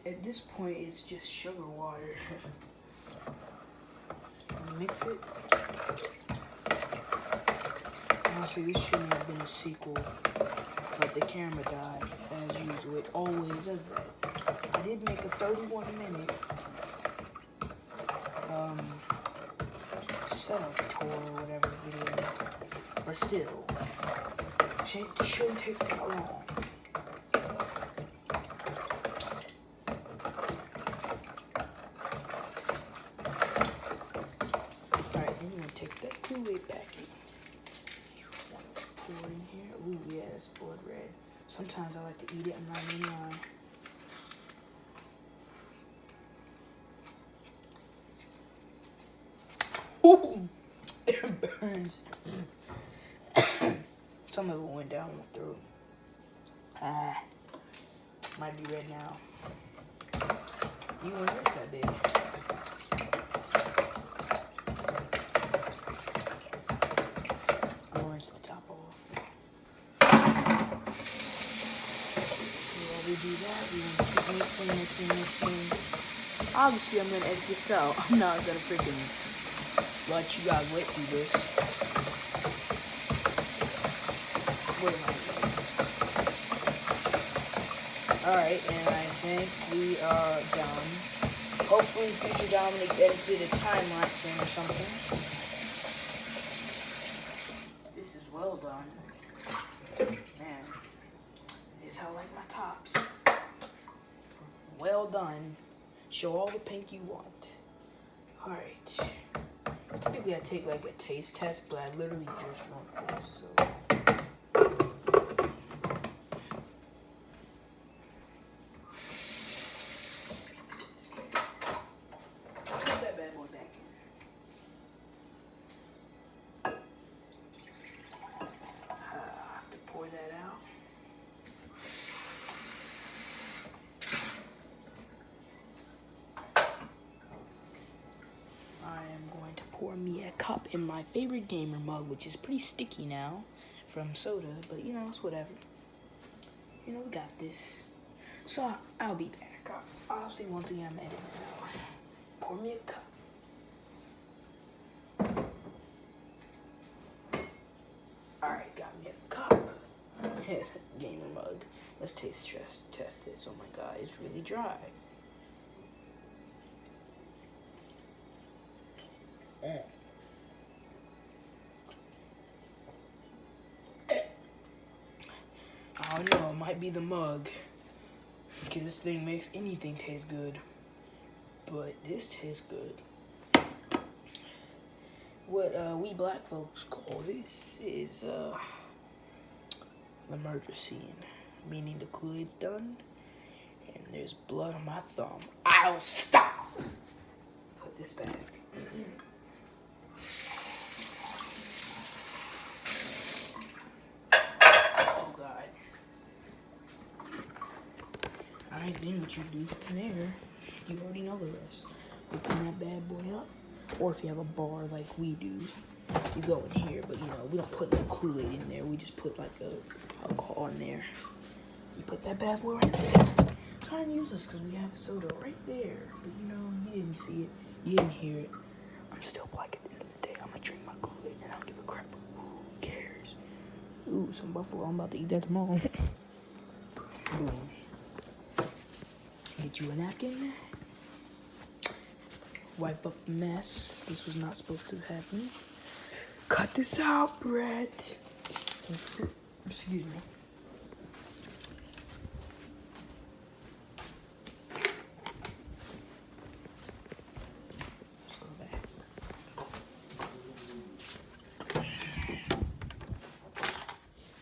At this point, it's just sugar water. Mix it. Honestly, this shouldn't have been a sequel, but the camera died, as usual. It always does that. I did make a 31-minute setup tour or whatever video, but still, it shouldn't take that long. Alright, then you want to take that koolade packet. You want to pour it in here. Ooh, yeah, it's blood red. Sometimes I like to eat it, I'm not even lying. Ooh, it burns. Some of it went down through. Might be red now. You won't miss that big. I'll rinse the top off. While we do that, we want to keep mixing. Obviously, I'm gonna edit this out. I'm not gonna freaking let you guys wait through this. Wait a minute. Alright, and I think we are done. Hopefully future Dominic edited a time lapse in or something. This is well done. Man, this is how I like my tops. Well done. Show all the pink you want. Alright. Typically I take like a taste test, but I literally just want this, so. Put that bad boy back in. I have to pour that out. Pour me a cup in my favorite gamer mug, which is pretty sticky now from soda, but you know, it's whatever. You know, we got this. So I'll be back. Obviously, once again, I'm editing this out. Pour me a cup. Alright, got me a cup. Gamer mug. Let's test this. Oh my god, it's really dry. I don't know, it might be the mug, because this thing makes anything taste good, but this tastes good. What we black folks call this is the murder scene, meaning the Kool-Aid's done, and there's blood on my thumb. I'll stop! Put this back. Alright, then what you do from there, you already know the rest. Open that bad boy up, or if you have a bar like we do, you go in here, but you know, we don't put no Kool-Aid in there, we just put like a alcohol in there. You put that bad boy right there. It's kind of useless because we have soda right there, but you know, you didn't see it, you didn't hear it. I'm still black at the end of the day. I'm gonna drink my Kool-Aid and I don't give a crap. Who cares? Ooh, some buffalo, I'm about to eat that tomorrow. Boom. Get you a napkin. Wipe up the mess. This was not supposed to happen. Cut this out, Brett. Excuse me. Let's go back.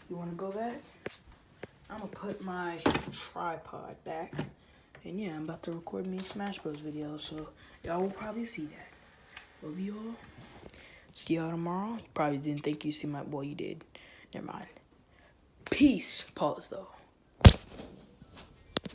You want to go back? I'm going to put my tripod back. And yeah, I'm about to record me a Smash Bros video, so y'all will probably see that. Love you all. See y'all tomorrow. You probably didn't think you see my, well, you did. Never mind. Peace. Pause though.